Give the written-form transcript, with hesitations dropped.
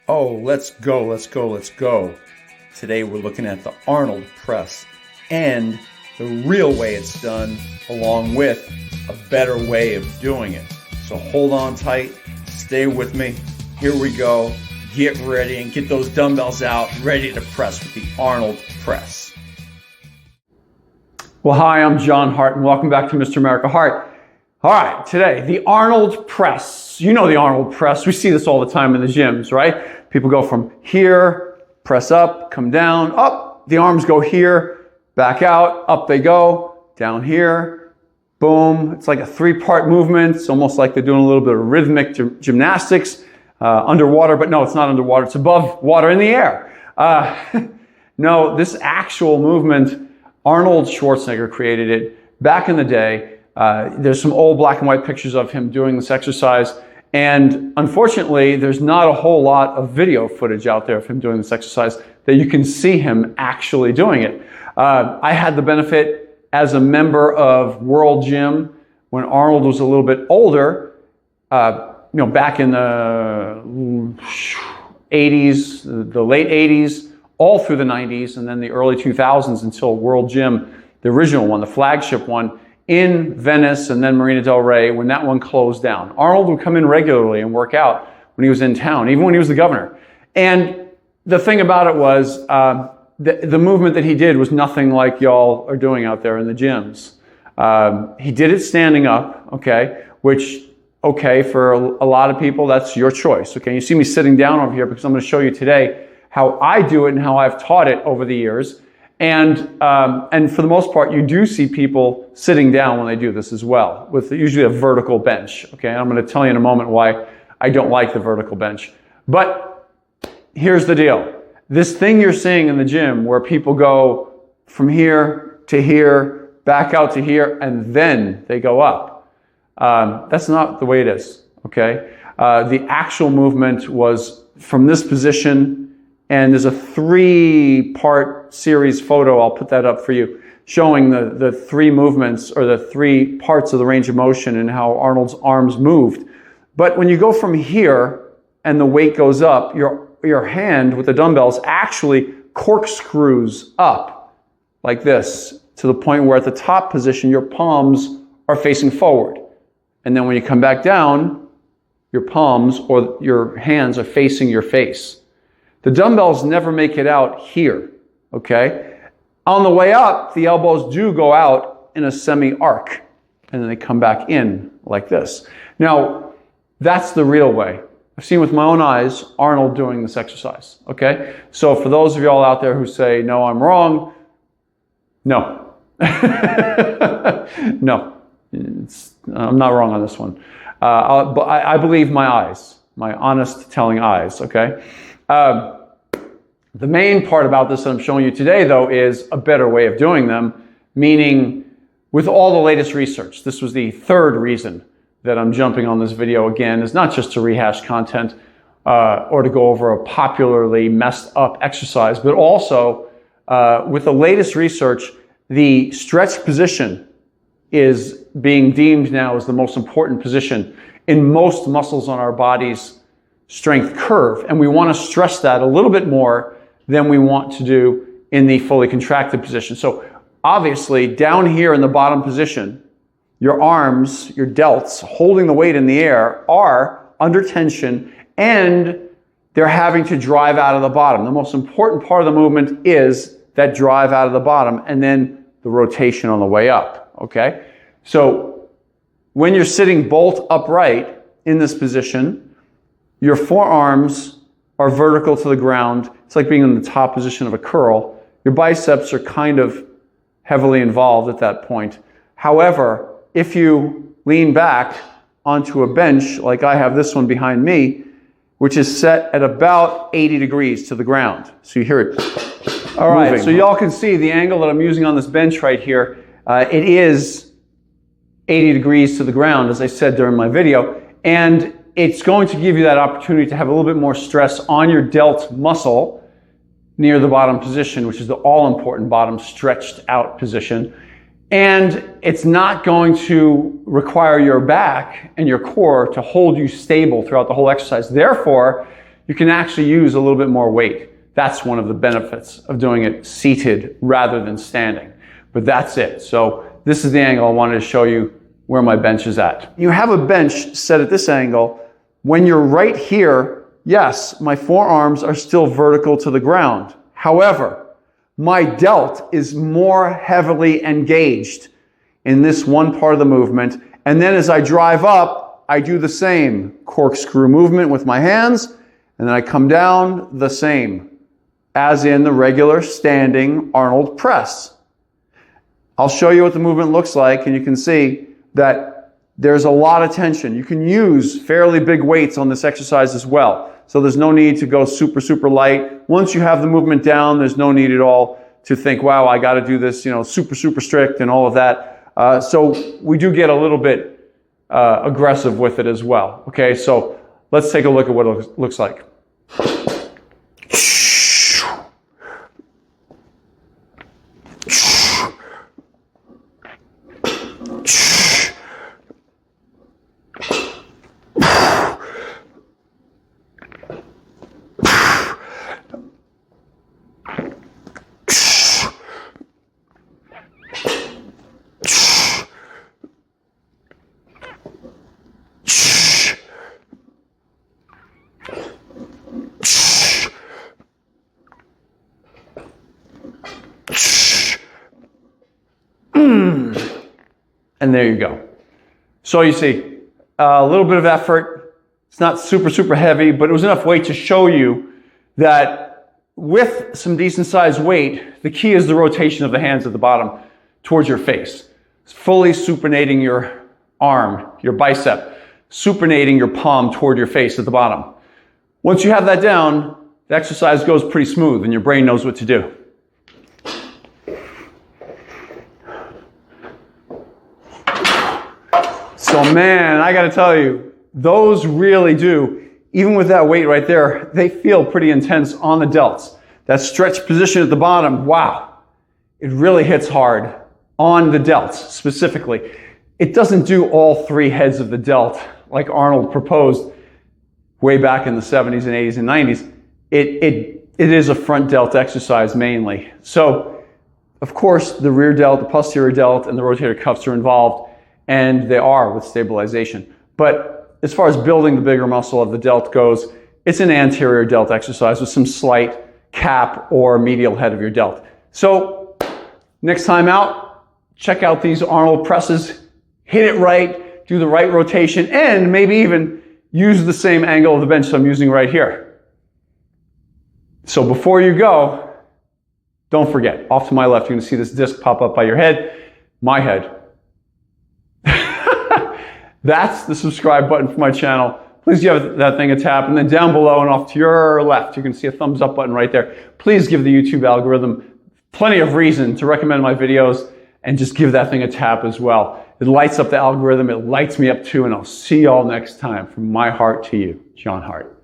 Oh, let's go, let's go, let's go. Today we're looking at the Arnold press and the real way it's done, along with a better way of doing it. So hold on tight, stay with me. Here we go. Get ready and get those dumbbells out, ready to press with the Arnold press. Well, hi, I'm John Hart, and welcome back to Mr. America Hart. All right, today, the Arnold press. You know the Arnold press. We see this all the time in the gyms, right? People go from here, press up, come down, up. The arms go here, back out, up they go, down here, boom. It's like a three-part movement. It's almost like they're doing a little bit of rhythmic gymnastics underwater, but no, it's not underwater. It's above water in the air. No, this actual movement, Arnold Schwarzenegger created it back in the day. There's some old black and white pictures of him doing this exercise, and unfortunately there's not a whole lot of video footage out there of him doing this exercise that you can see him actually doing it. I had the benefit as a member of World Gym when Arnold was a little bit older, back in the 80s, the late 80s, all through the 90s, and then the early 2000s until World Gym, the original one, the flagship one, in Venice and then Marina del Rey, when that one closed down. Arnold would come in regularly and work out when he was in town, even when he was the governor. And the thing about it was, the movement that he did was nothing like y'all are doing out there in the gyms. He did it standing up, okay, which, okay, for a lot of people, that's your choice, okay? You see me sitting down over here because I'm going to show you today how I do it and how I've taught it over the years. And for the most part, you do see people sitting down when they do this as well, with usually a vertical bench. Okay, and I'm going to tell you in a moment why I don't like the vertical bench. But here's the deal. This thing you're seeing in the gym where people go from here to here, back out to here, and then they go up. That's not the way it is, okay? The actual movement was from this position. And there's a three-part series photo, I'll put that up for you, showing the three movements or the three parts of the range of motion and how Arnold's arms moved. But when you go from here and the weight goes up, your hand with the dumbbells actually corkscrews up like this to the point where at the top position, your palms are facing forward. And then when you come back down, your palms or your hands are facing your face. The dumbbells never make it out here, okay? On the way up, the elbows do go out in a semi-arc, and then they come back in like this. Now, that's the real way. I've seen with my own eyes Arnold doing this exercise, okay? So for those of y'all out there who say, no, I'm wrong, no. No, I'm not wrong on this one. But I believe my eyes, my honest telling eyes, okay? The main part about this that I'm showing you today, though, is a better way of doing them, meaning with all the latest research. This was the third reason that I'm jumping on this video again, is not just to rehash content or to go over a popularly messed up exercise, but also with the latest research, the stretch position is being deemed now as the most important position in most muscles on our body's strength curve, and we want to stress that a little bit more than we want to do in the fully contracted position. So obviously down here in the bottom position, your arms, your delts holding the weight in the air are under tension and they're having to drive out of the bottom. The most important part of the movement is that drive out of the bottom and then the rotation on the way up, okay? So when you're sitting bolt upright in this position, your forearms are vertical to the ground. It's like being in the top position of a curl. Your biceps are kind of heavily involved at that point. However, if you lean back onto a bench, like I have this one behind me, which is set at about 80 degrees to the ground. So you hear it all right, moving. So y'all can see the angle that I'm using on this bench right here. It is 80 degrees to the ground, as I said during my video. And it's going to give you that opportunity to have a little bit more stress on your delt muscle near the bottom position, which is the all-important bottom stretched out position. And it's not going to require your back and your core to hold you stable throughout the whole exercise. Therefore, you can actually use a little bit more weight. That's one of the benefits of doing it seated rather than standing. But that's it. So this is the angle I wanted to show you where my bench is at. You have a bench set at this angle. When you're right here, yes, my forearms are still vertical to the ground. However, my delt is more heavily engaged in this one part of the movement. And then as I drive up, I do the same corkscrew movement with my hands, and then I come down the same, as in the regular standing Arnold press. I'll show you what the movement looks like, and you can see that there's a lot of tension. You can use fairly big weights on this exercise as well. So there's no need to go super, super light. Once you have the movement down, there's no need at all to think, wow, I got to do this, super, super strict and all of that. So we do get a little bit aggressive with it as well. Okay, so let's take a look at what it looks like. And there you go. So you see, a little bit of effort. It's not super, super heavy, but it was enough weight to show you that with some decent sized weight, the key is the rotation of the hands at the bottom towards your face. It's fully supinating your arm, your bicep, supinating your palm toward your face at the bottom. Once you have that down, the exercise goes pretty smooth and your brain knows what to do. So man, I gotta tell you, those really do, even with that weight right there, they feel pretty intense on the delts. That stretch position at the bottom, wow, it really hits hard on the delts specifically. It doesn't do all three heads of the delt like Arnold proposed way back in the 70s and 80s and 90s. It is a front delt exercise mainly. So, of course, the rear delt, the posterior delt, and the rotator cuffs are involved, and they are with stabilization. But as far as building the bigger muscle of the delt goes, it's an anterior delt exercise with some slight cap or medial head of your delt. So next time out, check out these Arnold presses, hit it right, do the right rotation, and maybe even use the same angle of the bench I'm using right here. So before you go, don't forget, off to my left, you're going to see this disc pop up by your head, my head. That's the subscribe button for my channel. Please give that thing a tap. And then down below and off to your left, you can see a thumbs up button right there. Please give the YouTube algorithm plenty of reason to recommend my videos, and just give that thing a tap as well. It lights up the algorithm. It lights me up too. And I'll see y'all next time. From my heart to you, John Hart.